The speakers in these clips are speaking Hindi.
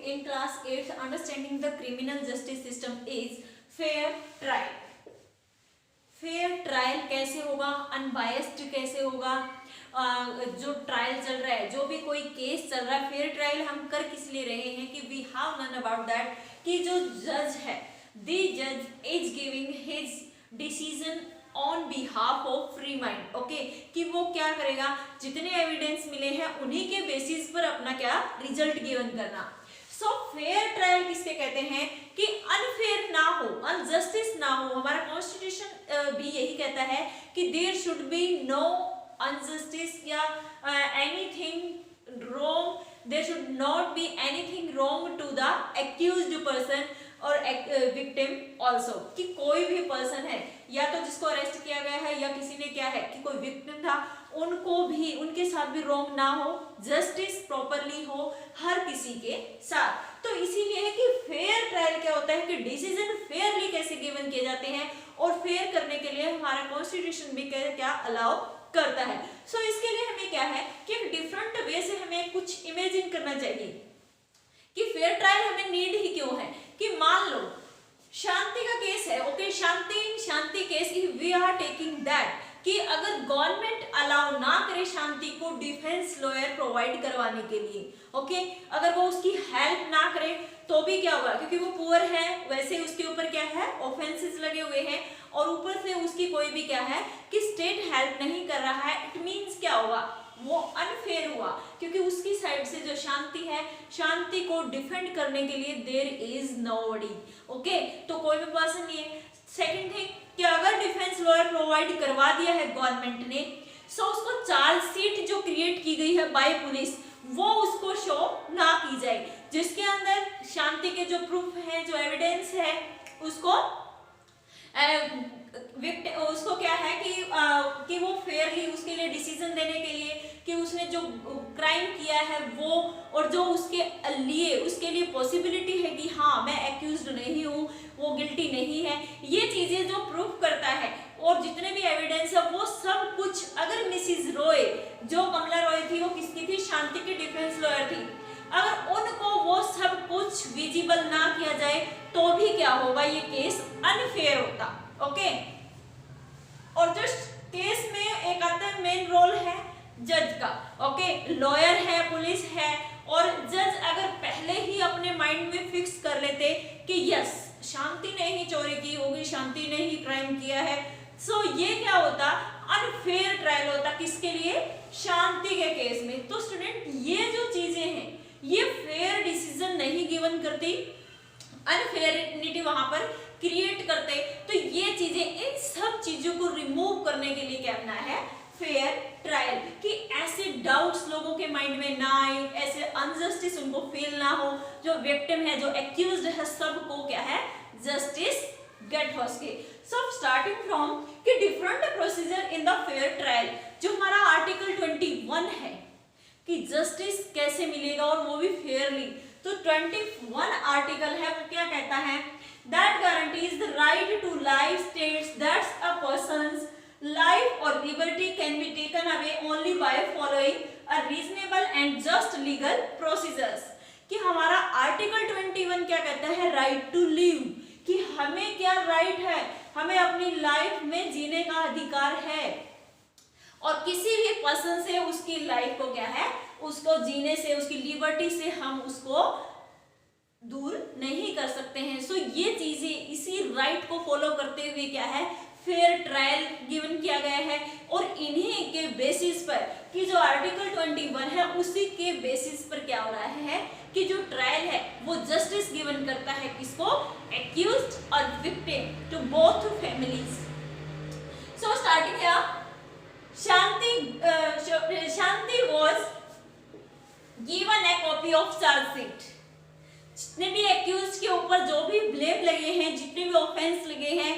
in class 8th understanding the criminal justice system is fair trial. Fair trial कैसे होगा, अनबायस्ड कैसे होगा, जो ट्रायल चल रहा है, जो भी कोई केस चल रहा है, फेयर ट्रायल हम कर किस लिए रहे हैं कि we have none about that कि जो जज है, द जज is giving his decision on behalf of free mind. Okay, कि वो क्या करेगा, जितने एविडेंस मिले हैं उन्हीं के बेसिस पर अपना क्या रिजल्ट गिवन करना. सो फेयर ट्रायल किसके कहते हैं कि अनफेयर ना हो, अनजस्टिस ना हो. हमारा कॉन्स्टिट्यूशन भी यही कहता है कि there should be no injustice या anything wrong, there should not be anything wrong to the accused person और विक्टिम ऑल्सो. कि कोई भी पर्सन है या तो जिसको अरेस्ट किया गया है या किसी ने क्या है कि कोई विक्टिम था, उनको भी उनके साथ भी रॉन्ग ना हो, जस्टिस प्रॉपरली हो हर किसी के साथ. तो इसीलिए है कि फेयर ट्रायल क्या होता है कि डिसीजन फेयरली कैसे गिवन किए जाते हैं और फेयर करने के लिए हमारा कॉन्स्टिट्यूशन भी क्या अलाउ करता है. सो इसके लिए हमें क्या है कि एक डिफरेंट वे से हमें कुछ इमेजिन करना चाहिए कि फेयर ट्रायल हमें नीड ही क्यों है. कि मान लो शांति का केस है, okay, Shanti case, if we are taking that कि अगर गवर्नमेंट अलाउ ना करे शांति को डिफेंस लॉयर प्रोवाइड करवाने के लिए, ओके, अगर वो उसकी हेल्प ना करे तो भी क्या होगा, क्योंकि वो पुअर है, वैसे उसके ऊपर क्या है ऑफेंसेस लगे हुए हैं और ऊपर से उसकी कोई भी क्या है कि स्टेट हेल्प नहीं कर रहा है. इट मींस क्या होगा, वो अनफेयर हुआ क्योंकि उसकी साइड से जो शांति है, शांति को डिफेंड करने के लिए देयर इज नोबडी. ओके, तो कोई भी पर्सन नहीं है. सेकंड थिंग कि अगर डिफेंस लॉयर प्रोवाइड करवा दिया है गवर्नमेंट ने, सो उसको चार्जशीट जो क्रिएट की गई है बाय पुलिस वो उसको शो ना की जाए, जिसके अंदर शांति के जो प्रूफ है, जो एविडेंस है, उसको उसको क्या है कि वो फेयरली उसके लिए डिसीजन देने के लिए कि उसने जो क्राइम किया है वो और जो उसके लिए पॉसिबिलिटी है कि हाँ मैं एक्यूज्ड नहीं हूँ, वो गिल्टी नहीं है, ये चीजें जो प्रूफ करता है और जितने भी एविडेंस है वो सब कुछ अगर मिसिज रॉय, जो कमला रॉय थी, वो किसकी थी, शांति की डिफेंस लॉयर थी, अगर उनको वो सब कुछ विजिबल ना किया जाए तो भी क्या होगा, ये केस अनफेयर होता. ओके, और जो केस में एक आता है मेन रोल है जज का. ओके, लॉयर है, पुलिस है, और जज अगर पहले ही अपने माइंड में फिक्स कर लेते कि यस शांति ने ही चोरी की होगी, शांति ने ही क्राइम किया है, सो ये क्या होता, अनफेयर ट्रायल होता. किसके लिए, शांति के केस में. तो स्टूडेंट ये जो चीजें हैं ये फेयर डिसीजन नहीं गिवन करती, अनफेयरिटी वहां पर क्रिएट करते. तो ये चीजें, इन सब चीजों को रिमूव करने के लिए क्या करना है, फेयर ट्रायल, कि ऐसे डाउट्स लोगों के माइंड में ना आए, ऐसे अनजस्टिस उनको फील ना हो, जो विक्टिम है, जो एक्यूज्ड है, सबको क्या है जस्टिस गेट हो सके. सो स्टार्टिंग फ्रॉम कि different procedure in the fair trial, जो हमारा आर्टिकल 21 है कि जस्टिस कैसे मिलेगा और वो भी फेयरली. तो 21 आर्टिकल है, वो क्या कहता है, that guarantees the right to life states that a person's life or liberty can be taken away only by following a reasonable and just legal procedures. कि हमारा आर्टिकल 21 क्या कहता है, राइट टू लिव, कि हमें क्या राइट है, हमें अपनी लाइफ में जीने का अधिकार है और किसी भी पर्सन से उसकी लाइफ को क्या है, उसको जीने से, उसकी लिबर्टी से हम उसको दूर नहीं कर सकते हैं. सो ये चीजें इसी राइट को फॉलो करते हुए क्या है, फेयर ट्रायल गिवन किया गया है. और इन्हीं के बेसिस पर कि जो आर्टिकल 21 है उसी के बेसिस पर क्या हो रहा है कि जो ट्रायल है वो जस्टिस गिवन करता है किसको, एक्यूज्ड और victim, to both families. So starting here, Shanti was given a copy of chargesheet. जितने भी एक्यूज्ड के ऊपर जो भी ब्लेम लगे हैं, जितने भी ऑफेंस लगे हैं,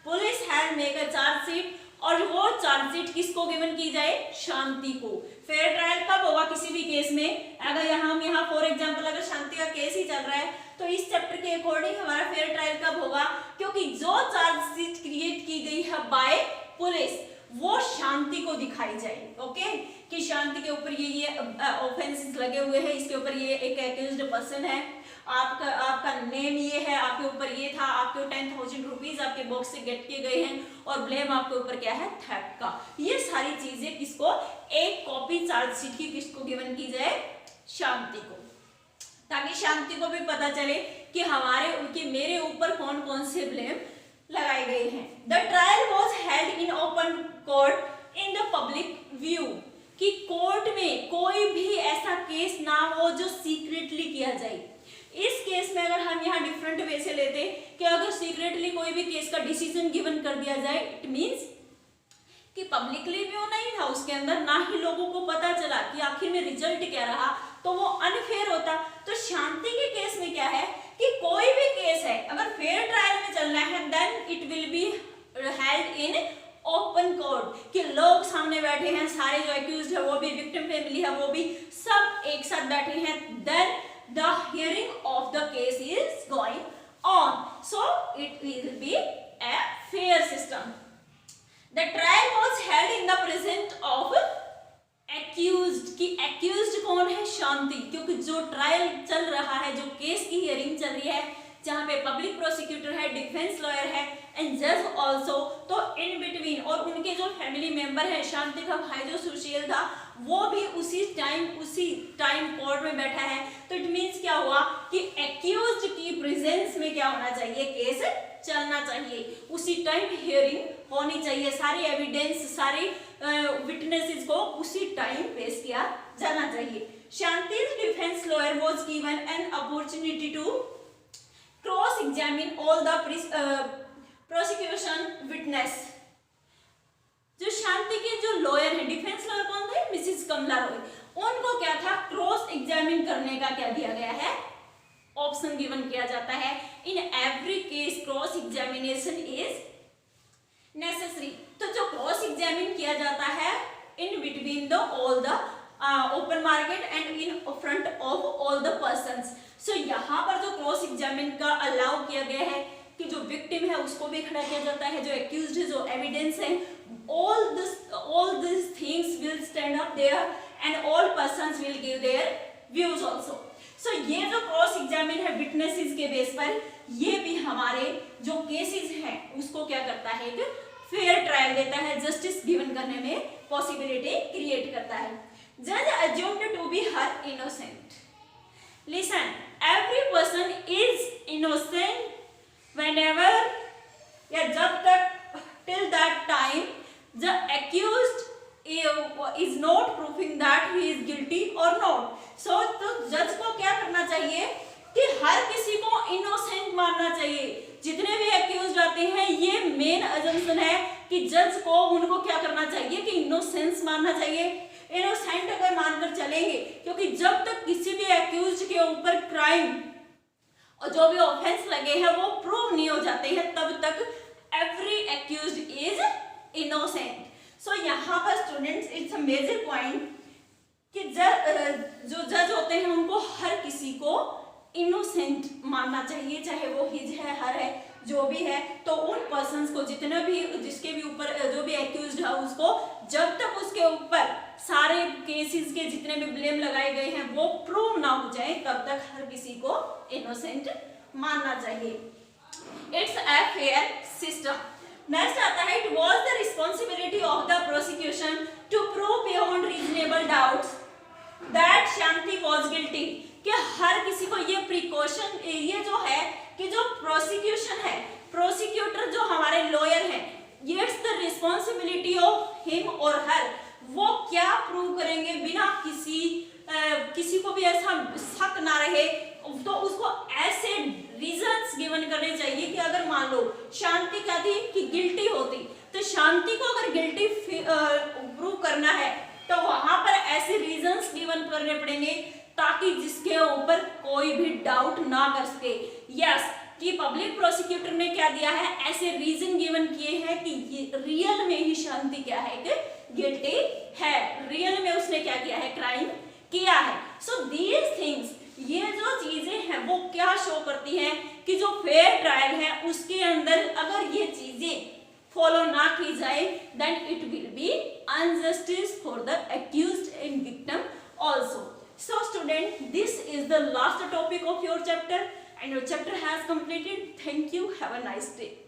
police has make a chargesheet, और वो चार्जशीट किसको गिवन की जाए, शांति को. फेयर ट्रायल कब होगा किसी भी केस में, अगर हम यहाँ फॉर एग्जांपल अगर शांति का केस ही चल रहा है तो इस चैप्टर के अकॉर्डिंग हमारा फेयर ट्रायल कब होगा, क्योंकि जो चार्जशीट क्रिएट की गई है बाय पुलिस वो शांति को दिखाई जाए. ओके, कि शांति के ऊपर ये ऑफेंसेस लगे हुए हैं, इसके ऊपर ये एक एक्यूज्ड पर्सन है, आपका नेम ये है, आपके ऊपर ये था, आपके 10,000 रुपीज आपके बॉक्स से गेट किए गए हैं और ब्लेम आपके ऊपर क्या है, थेफ्ट का। ये सारी चीजें किसको, एक कॉपी चार्जशीट की किसको गिवन की जाए, शांति को, ताकि शांति को भी पता चले कि मेरे ऊपर कौन कौन से ब्लेम लगाए गए हैं। The trial was held in open court in the public view, कि कोर्ट में कोई भी ऐसा केस ना हो जो सीक्रेटली किया जाए। इस केस में अगर हम यहाँ डिफरेंट वे से लेते कि अगर सीक्रेटली कोई भी केस का डिसीजन गिवन कर दिया जाए, इट मींस कि पब्लिकली व्यू नहीं था उसके अंदर, ना ही लोगों को पता चला कि आखिर में रिजल्ट क्या रहा, तो वो अनफेयर होता। तो शांति के केस में क्या है कि कोई भी केस है अगर फेयर ट्रायल में चलना है, then it will be held in open court, कि लोग सामने बैठे हैं, सारे जो एक्यूज्ड है वो भी, विक्टिम फैमिली है वो भी, सब एक साथ बैठे हैं, then the hearing of the case is going on, so it will be a fair system. The trial was held in the presence of accused, कि accused कौन है, शांति, क्योंकि जो ट्रायल चल रहा है, जो केस की हियरिंग चल रही है, जहाँ पे पब्लिक प्रोसिक्यूटर है, डिफेंस लॉयर है एंड जज ऑल्सो, तो इन बिटवीन, और उनके जो फैमिली मेंबर है, शांति का भाई जो सुशील था वो भी उसी टाइम कोर्ट में बैठा है। तो इट मीन्स क्या हुआ कि एक्यूज्ड की प्रेजेंस में क्या होना चाहिए, केस चलना चाहिए, उसी टाइम हियरिंग होनी चाहिए, सारी एविडेंस, सारी विटनेसेस को उसी टाइम पेश किया जाना चाहिए। Shanti's defence lawyer was given an opportunity to cross examine all the prosecution witness. जो शांति के जो लॉयर है, डिफेंस लॉयर कौन थे, मिसेस कमला रॉय, उनको क्या था, क्रॉस एग्जामिन करने का क्या दिया गया है, ऑप्शन गिवन किया जाता है। In every case cross examination is necessary. तो जो क्रॉस एग्जामिन किया जाता है in between the all the open market and in front of all the persons. So यहाँ पर जो क्रॉस एग्जामिन का अलाउ किया गया है कि जो विक्टिम है उसको भी खड़ा किया जाता है, जो एक्यूज्ड है, जो एविडेंस है, all these things will stand up there and all persons will give their views also. So ये जो क्रॉस एग्जामिन है विटनेसेस के बेस पर, ये भी हमारे जो केसेस हैं उसको क्या करता है, एक फेयर ट्रायल देता है, जस्टिस गिवन करने में पॉसिबिलिटी क्रिएट करता है। जज assumed to be her innocent. Listen, every person is innocent whenever, या जब तक till that time the accused is not proving that he is guilty or not. So तो जज को क्या करना चाहिए कि हर किसी को इनोसेंट मानना चाहिए। जितने भी एक्यूज्ड आते हैं, ये मेन अजम्पशन है कि जज को उनको क्या करना चाहिए कि इनोसेंस मानना चाहिए, इनोसेंट अगर मानकर चलेंगे, क्योंकि जब तक किसी भी एक्यूज्ड के ऊपर क्राइम और जो भी ऑफेंस लगे हैं वो प्रूव नहीं हो जाते हैं, तब तक every accused is innocent. So यहाँ पर students, it's a major point कि जो जज होते हैं उनको हर किसी को इनोसेंट मानना चाहिए, चाहे वो हिज है, हर है, जो भी है। तो उन पर्सन्स को, जितने भी, जिसके भी ऊपर जो भी एक्यूज्ड है, उसको जब तक उसके ऊपर सारे केसेस के जितने भी ब्लेम लगाए गए हैं वो प्रूव ना हो जाए, तब तक हर किसी को इनोसेंट मानना चाहिए। It's a fair system. Next आता है, it was the responsibility of the prosecution to prove beyond reasonable doubts that Shanti was guilty, कि हर किसी को ये प्रिकॉशन, ये जो है कि जो प्रोसिक्यूशन है, प्रोसिक्यूटर जो हमारे लॉयर है, ये it's the responsibility of him और हर, वो क्या प्रूव करेंगे बिना किसी को भी ऐसा शक ना रहे, तो उसको ऐसे रीजंस गिवन करने चाहिए कि अगर मान लो शांति क्या थी कि गिल्टी होती, तो शांति को अगर गिल्टी प्रूव करना है तो वहां पर ऐसे रीजंस गिवन करने पड़ेंगे ताकि जिसके ऊपर कोई भी डाउट ना कर सके। यस, कि पब्लिक प्रोसिक्यूटर ने क्या दिया है, ऐसे रीजन गिवन किए हैं कि ये रियल में ही शांति क्या है कि गिल्टी है, रियल में उसने क्या किया है, क्राइम किया है। सो दीज थिंग्स, ये जो चीजें हैं वो क्या शो करती हैं कि जो फेयर ट्रायल है उसके अंदर अगर ये चीजें फॉलो ना की जाए, then it will be injustice for the accused and victim also. So student, this is the last topic of your chapter and your chapter has completed. Thank you. Have a nice day.